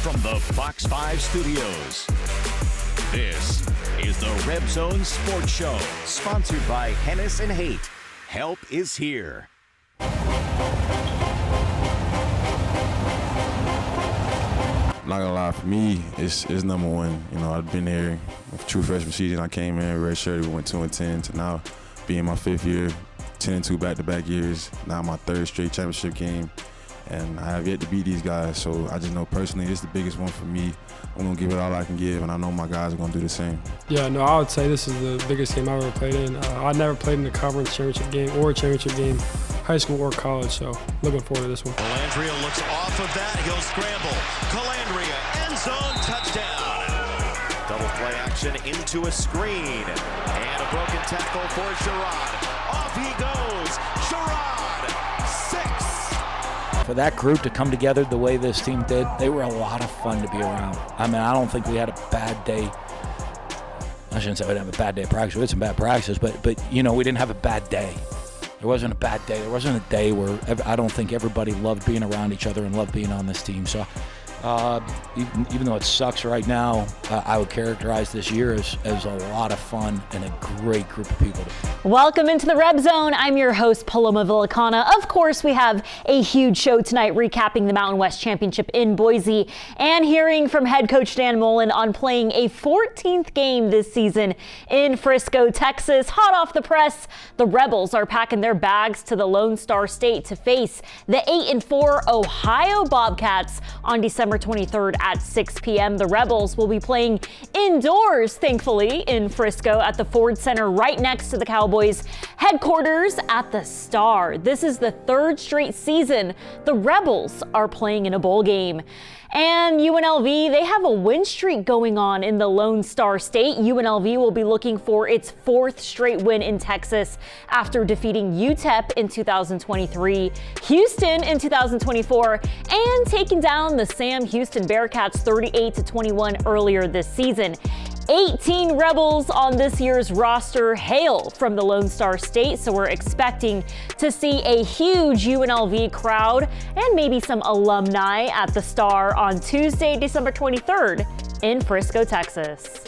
from the Fox 5 studios. This is the RebZone Sports Show, sponsored by Hennis and Haight. Help is here. I'm not gonna lie, for me, it's number one. You know, I've been here, true freshman season. I came in redshirted, we went 2-10 to now being my 5th year, 10-2 back-to-back years. Now my 3rd straight championship game, and I have yet to beat these guys. So I just know personally, it's the biggest one for me. I'm gonna give it all I can give, and I know my guys are gonna do the same. Yeah, no, I would say this is the biggest game I've ever played in. I never played in the conference championship game or a championship game, high school or college, so looking forward to this one. Calandria looks off of that. He'll scramble. Calandria, end zone, touchdown. Double play action into a screen. And a broken tackle for Sherrod. Off he goes. Sherrod, 6. For that group to come together the way this team did, they were a lot of fun to be around. I mean, I don't think we had a bad day. I shouldn't say we didn't have a bad day of practice. We had some bad practices, but you know, we didn't have a bad day. There wasn't a bad day. There wasn't a day where I don't think everybody loved being around each other and loved being on this team. So even though it sucks right now, I would characterize this year as a lot of fun and a great group of people. Welcome into the RebZone. I'm your host, Paloma Villacana. Of course, we have a huge show tonight recapping the Mountain West Championship in Boise and hearing from head coach Dan Mullen on playing a 14th game this season in Frisco, Texas. Hot off the press, the Rebels are packing their bags to the Lone Star State to face the 8-4 Ohio Bobcats on December 23rd at 6 p.m. The Rebels will be playing indoors, thankfully, in Frisco at the Ford Center right next to the Cowboys headquarters at the Star. This is the 3rd straight season the Rebels are playing in a bowl game. And UNLV, they have a win streak going on in the Lone Star State. UNLV will be looking for its 4th straight win in Texas after defeating UTEP in 2023, Houston in 2024, and taking down the Sam Houston Bearcats 38-21 earlier this season. 18 Rebels on this year's roster hail from the Lone Star State, so we're expecting to see a huge UNLV crowd and maybe some alumni at the Star on Tuesday, December 23rd in Frisco, Texas.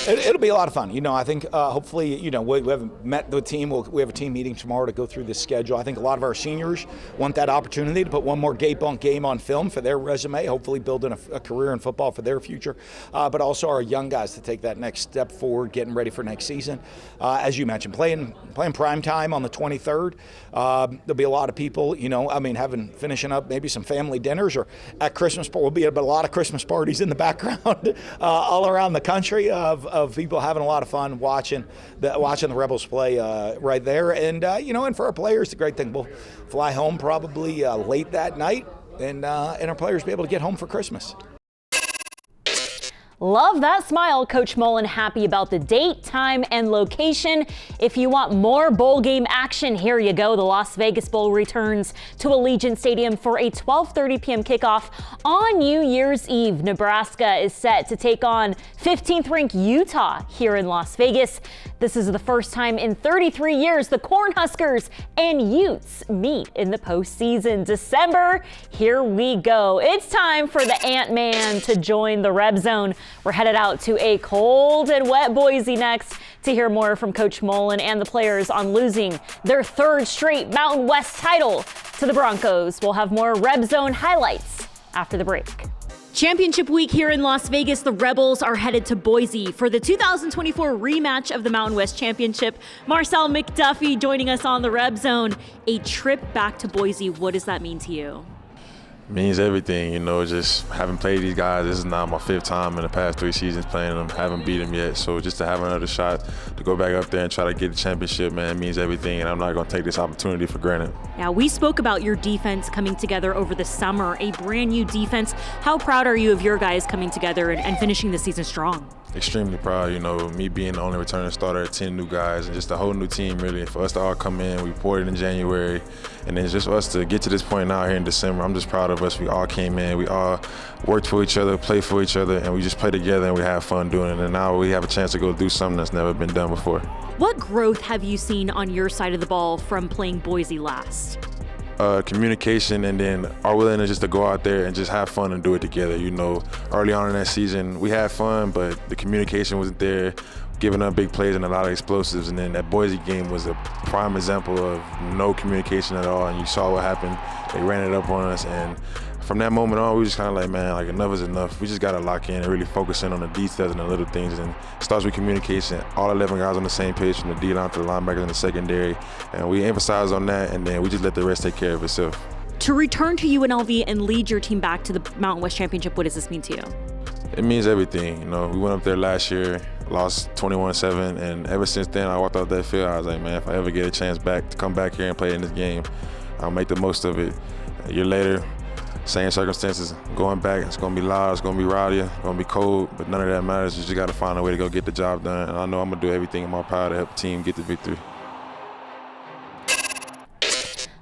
It'll be a lot of fun. You know, I think hopefully, you know, we haven't met the team. We have a team meeting tomorrow to go through the schedule. I think a lot of our seniors want that opportunity to put one more game on film for their resume, hopefully building a career in football for their future, but also our young guys to take that next step forward, getting ready for next season. As you mentioned, playing prime time on the 23rd. There'll be a lot of people, you know, I mean, finishing up maybe some family dinners or at Christmas. Will be a lot of Christmas parties in the background all around the country of people having a lot of fun watching the Rebels play right there. And, you know, and for our players, the great thing, we'll fly home probably late that night and our players be able to get home for Christmas. Love that smile, Coach Mullen. Happy about the date, time, and location. If you want more bowl game action, here you go. The Las Vegas Bowl returns to Allegiant Stadium for a 12:30 p.m. kickoff on New Year's Eve. Nebraska is set to take on 15th ranked Utah here in Las Vegas. This is the first time in 33 years the Cornhuskers and Utes meet in the postseason. December, here we go. It's time for the Ant-Man to join the RebZone. We're headed out to a cold and wet Boise next to hear more from Coach Mullen and the players on losing their 3rd straight Mountain West title to the Broncos. We'll have more RebZone highlights after the break. Championship week here in Las Vegas, the Rebels are headed to Boise for the 2024 rematch of the Mountain West Championship. Marsel McDuffie joining us on the RebZone. A trip back to Boise, what does that mean to you? Means everything, you know, just having played these guys. This is now my 5th time in the past 3 seasons playing them. Haven't beat them yet, so just to have another shot to go back up there and try to get the championship, man, means everything, and I'm not going to take this opportunity for granted. Now, we spoke about your defense coming together over the summer, a brand new defense. How proud are you of your guys coming together and finishing the season strong? Extremely proud, you know, me being the only returning starter, 10 new guys, and just a whole new team, really. For us to all come in, we reported in January, and then just for us to get to this point now here in December, I'm just proud of us. We all came in, we all worked for each other, played for each other, and we just played together and we had fun doing it. And now we have a chance to go do something that's never been done before. What growth have you seen on your side of the ball from playing Boise last? communication, and then our willingness just to go out there and just have fun and do it together. You know, early on in that season, we had fun, but the communication wasn't there, giving up big plays and a lot of explosives. And then that Boise game was a prime example of no communication at all, and you saw what happened. They ran it up on us, and from that moment on, we were just kind of like, man, like enough is enough. We just got to lock in and really focus in on the details and the little things. And it starts with communication. All 11 guys on the same page, from the D-line to the linebackers in the secondary. And we emphasize on that, and then we just let the rest take care of itself. To return to UNLV and lead your team back to the Mountain West Championship, what does this mean to you? It means everything. You know, we went up there last year, lost 21-7, and ever since then, I walked off that field, I was like, man, if I ever get a chance back to come back here and play in this game, I'll make the most of it. A year later, same circumstances, going back, it's going to be loud, it's going to be rowdy, it's going to be cold, but none of that matters. You just got to find a way to go get the job done, and I know I'm going to do everything in my power to help the team get the victory.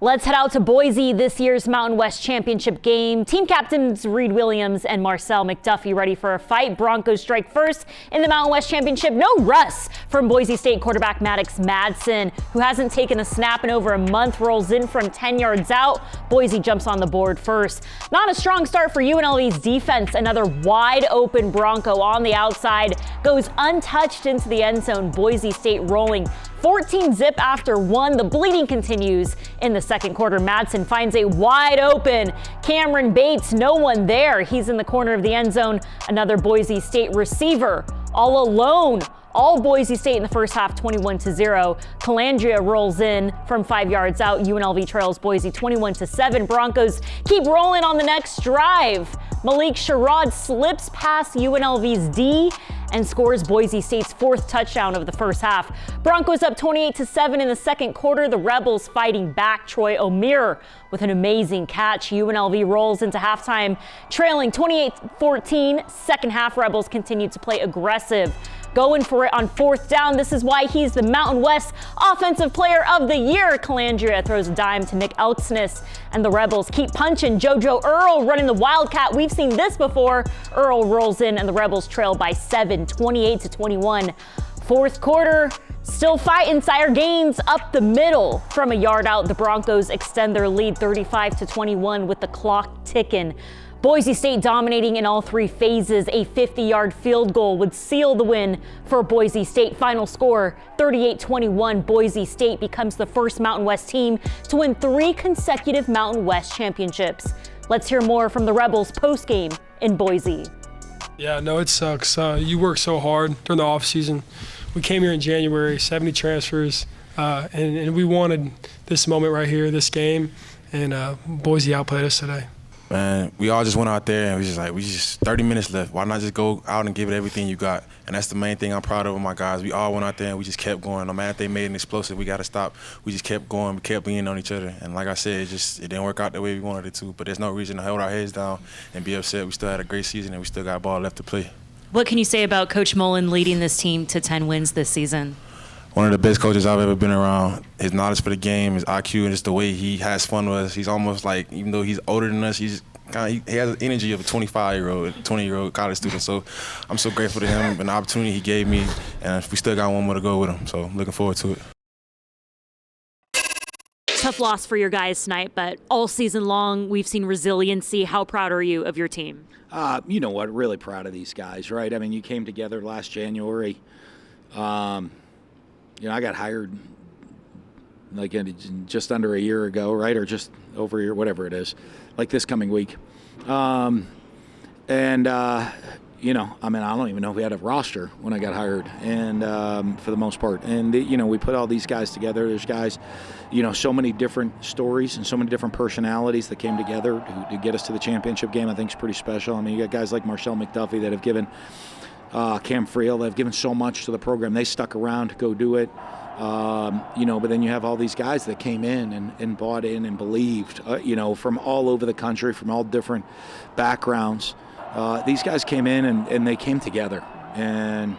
Let's head out to Boise, this year's Mountain West Championship game. Team captains Reed Williams and Marsel McDuffie ready for a fight. Broncos strike first in the Mountain West Championship. No Russ from Boise State quarterback Maddox Madsen, who hasn't taken a snap in over a month, rolls in from 10 yards out. Boise jumps on the board first. Not a strong start for UNLV's defense. Another wide open Bronco on the outside goes untouched into the end zone. Boise State rolling 14-zip after one. The bleeding continues in the second quarter. Madsen finds a wide open Cameron Bates. No one there. He's in the corner of the end zone. Another Boise State receiver all alone. All Boise State in the first half, 21-0. Calandria rolls in from 5 yards out. UNLV trails Boise 21-7. Broncos keep rolling on the next drive. Malik Sherrod slips past UNLV's D and scores Boise State's fourth touchdown of the first half. Broncos up 28-7 in the second quarter. The Rebels fighting back. Troy O'Meara with an amazing catch. UNLV rolls into halftime, trailing 28-14. Second half, Rebels continue to play aggressive, going for it on fourth down. This is why he's the Mountain West Offensive Player of the Year. Calandria throws a dime to Nick Elksnis, and the Rebels keep punching. JoJo Earl running the Wildcat. We've seen this before. Earl rolls in, and the Rebels trail by 7, 28-21. Fourth quarter, still fighting. Sire Gaines up the middle from a yard out. The Broncos extend their lead 35-21 with the clock ticking. Boise State dominating in all three phases. A 50-yard field goal would seal the win for Boise State. Final score, 38-21. Boise State becomes the first Mountain West team to win 3 consecutive Mountain West championships. Let's hear more from the Rebels postgame in Boise. Yeah, no, it sucks. You work so hard during the offseason. We came here in January, 70 transfers, and we wanted this moment right here, this game, and Boise outplayed us today. Man, we all just went out there and we just 30 minutes left. Why not just go out and give it everything you got? And that's the main thing I'm proud of with my guys. We all went out there and we just kept going. No matter if they made an explosive, we got to stop. We just kept going. We kept leaning on each other. And like I said, it didn't work out the way we wanted it to. But there's no reason to hold our heads down and be upset. We still had a great season and we still got ball left to play. What can you say about Coach Mullen leading this team to 10 wins this season? One of the best coaches I've ever been around. His knowledge for the game, his IQ, and just the way he has fun with us. He's almost like, even though he's older than us, he has the energy of a 25-year-old, 20-year-old college student. So I'm so grateful to him and the opportunity he gave me. And we still got one more to go with him. So I'm looking forward to it. Tough loss for your guys tonight, but all season long we've seen resiliency. How proud are you of your team? You know what? Really proud of these guys, right? I mean, you came together last January. I got hired like just under a year ago, right? Or just over a year, whatever it is, like this coming week. I don't even know if we had a roster when I got hired, and for the most part. And, we put all these guys together. There's guys, so many different stories and so many different personalities that came together to get us to the championship game. I think is pretty special. I mean, you got guys like Marsel McDuffie that have given Cam Friel, they've given so much to the program. They stuck around to go do it. But then you have all these guys that came in and bought in and believed, from all over the country, from all different backgrounds. These guys came in and they came together. And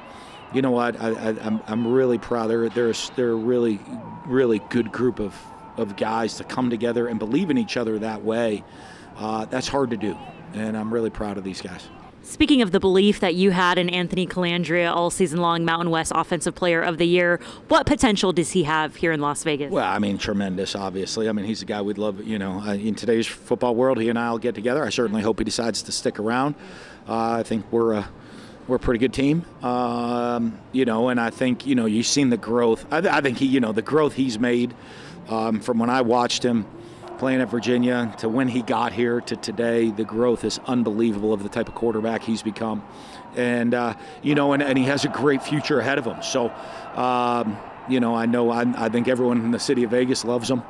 you know what? I'm really proud. They're a really, really good group of guys to come together and believe in each other that way. That's hard to do. And I'm really proud of these guys. Speaking of the belief that you had in Anthony Calandria all season long, Mountain West Offensive Player of the Year, what potential does he have here in Las Vegas? Well, I mean, tremendous, obviously. I mean, he's a guy we'd love, in today's football world, he and I will get together. I certainly hope he decides to stick around. I think we're a pretty good team, and I think, you've seen the growth. I think the growth he's made from when I watched him playing at Virginia to when he got here to today, the growth is unbelievable of the type of quarterback he's become. And, and he has a great future ahead of him. So, I think everyone in the city of Vegas loves him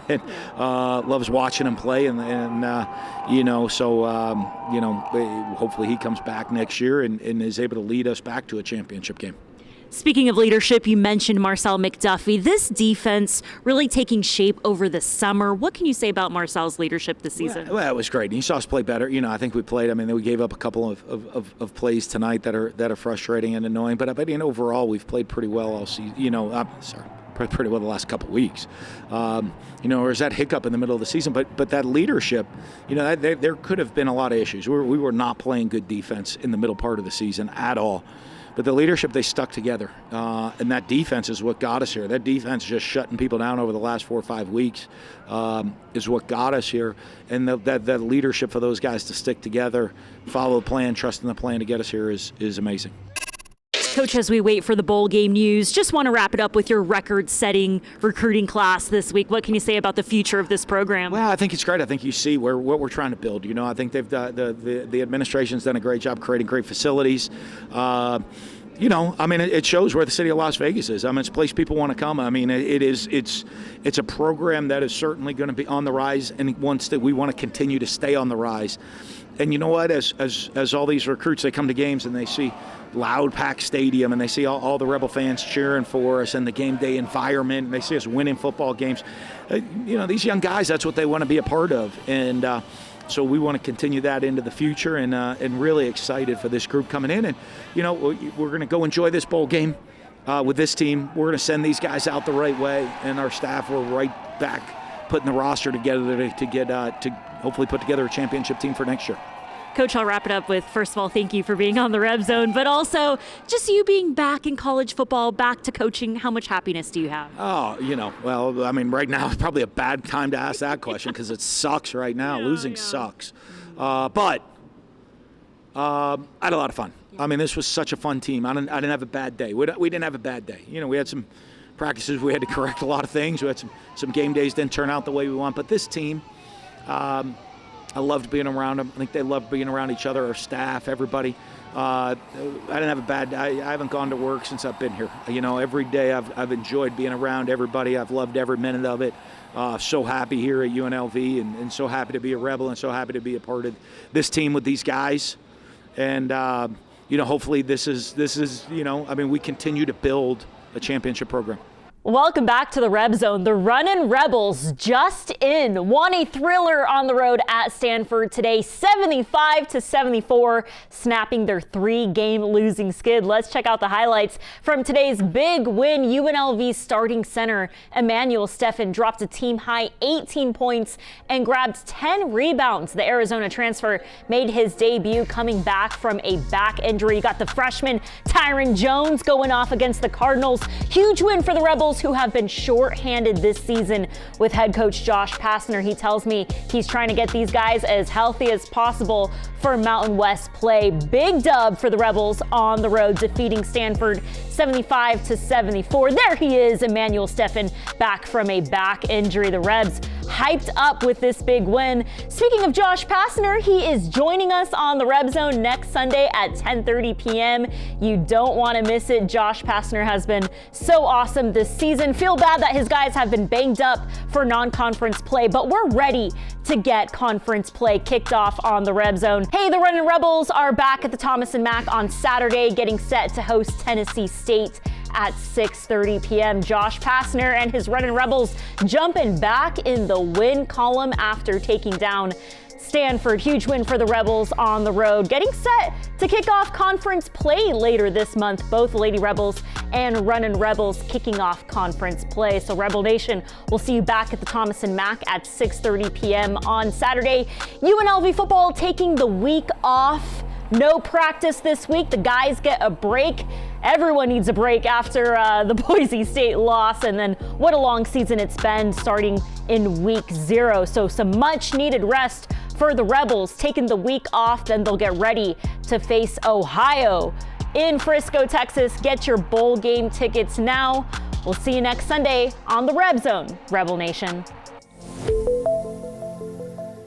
and loves watching him play. Hopefully he comes back next year and is able to lead us back to a championship game. Speaking of leadership, you mentioned Marsel McDuffie. This defense really taking shape over the summer. What can you say about Marcel's leadership this season? Well, it was great. You saw us play better. I think we played. We gave up a couple of plays tonight that are frustrating and annoying. But overall, we've played pretty well all season. Pretty well the last couple of weeks. There's that hiccup in the middle of the season. But that leadership, there could have been a lot of issues. We were not playing good defense in the middle part of the season at all. But the leadership, they stuck together. And that defense is what got us here. That defense just shutting people down over the last 4 or 5 weeks is what got us here. And that leadership for those guys to stick together, follow the plan, trust in the plan to get us here is amazing. Coach, as we wait for the bowl game news, just want to wrap it up with your record-setting recruiting class this week. What can you say about the future of this program? Well, I think it's great. I think you see what we're trying to build. I think they've the administration's done a great job creating great facilities. It shows where the city of Las Vegas is. It's a place people want to come. It's a program that is certainly going to be on the rise, and wants that we want to continue to stay on the rise. And you know what? As all these recruits, they come to games and they see loud packed stadium and they see all the Rebel fans cheering for us and the game day environment, and they see us winning football games. These young guys, that's what they want to be a part of. And so we want to continue that into the future, and really excited for this group coming in. And, we're going to go enjoy this bowl game with this team. We're going to send these guys out the right way, and our staff will right back putting the roster together to hopefully put together a championship team for next year. Coach, I'll wrap it up with, first of all, thank you for being on the RebZone, but also just you being back in college football, back to coaching. How much happiness do you have? Oh, right now is probably a bad time to ask that question because it sucks right now. Losing sucks. But I had a lot of fun. This was such a fun team. I didn't have a bad day. We didn't have a bad day. We had some practices. We had to correct a lot of things. We had some game days didn't turn out the way we want. But this team, I loved being around them. I think they loved being around each other, our staff, everybody. I didn't have a bad day. I haven't gone to work since I've been here. Every day I've enjoyed being around everybody. I've loved every minute of it. So happy here at UNLV and so happy to be a Rebel and so happy to be a part of this team with these guys. And, hopefully this is we continue to build a championship program. Welcome back to the RebZone. The Runnin' Rebels just won a thriller on the road at Stanford today, 75-74, snapping their 3-game losing skid. Let's check out the highlights from today's big win. UNLV's starting center, Emmanuel Steffen, dropped a team-high 18 points and grabbed 10 rebounds. The Arizona transfer made his debut coming back from a back injury. You got the freshman Tyron Jones going off against the Cardinals. Huge win for the Rebels, who have been short-handed this season with head coach Josh Pastner. He tells me he's trying to get these guys as healthy as possible for Mountain West play. Big dub for the Rebels on the road, defeating Stanford 75-74. There he is, Emmanuel Steffen, back from a back injury. The Rebs hyped up with this big win. Speaking of Josh Pastner, he is joining us on the RebZone next Sunday at 10:30 p.m. You don't want to miss it. Josh Pastner has been so awesome this season. Feel bad that his guys have been banged up for non-conference play, but we're ready to get conference play kicked off on the RebZone. Hey, the Runnin' Rebels are back at the Thomas & Mack on Saturday, getting set to host Tennessee State at 6:30 p.m. Josh Pastner and his Runnin' Rebels jumping back in the win column after taking down Stanford. Huge win for the Rebels on the road, getting set to kick off conference play later this month. Both Lady Rebels and Runnin' Rebels kicking off conference play. So Rebel Nation, we'll see you back at the Thomas & Mack at 6:30 p.m. on Saturday. UNLV football taking the week off No practice this week. The guys get a break. Everyone needs a break after the Boise State loss, and then what a long season it's been starting in week 0. So some much needed rest for the Rebels, taking the week off, then they'll get ready to face Ohio in Frisco, Texas. Get your bowl game tickets now. We'll see you next Sunday on the RebZone, Rebel Nation.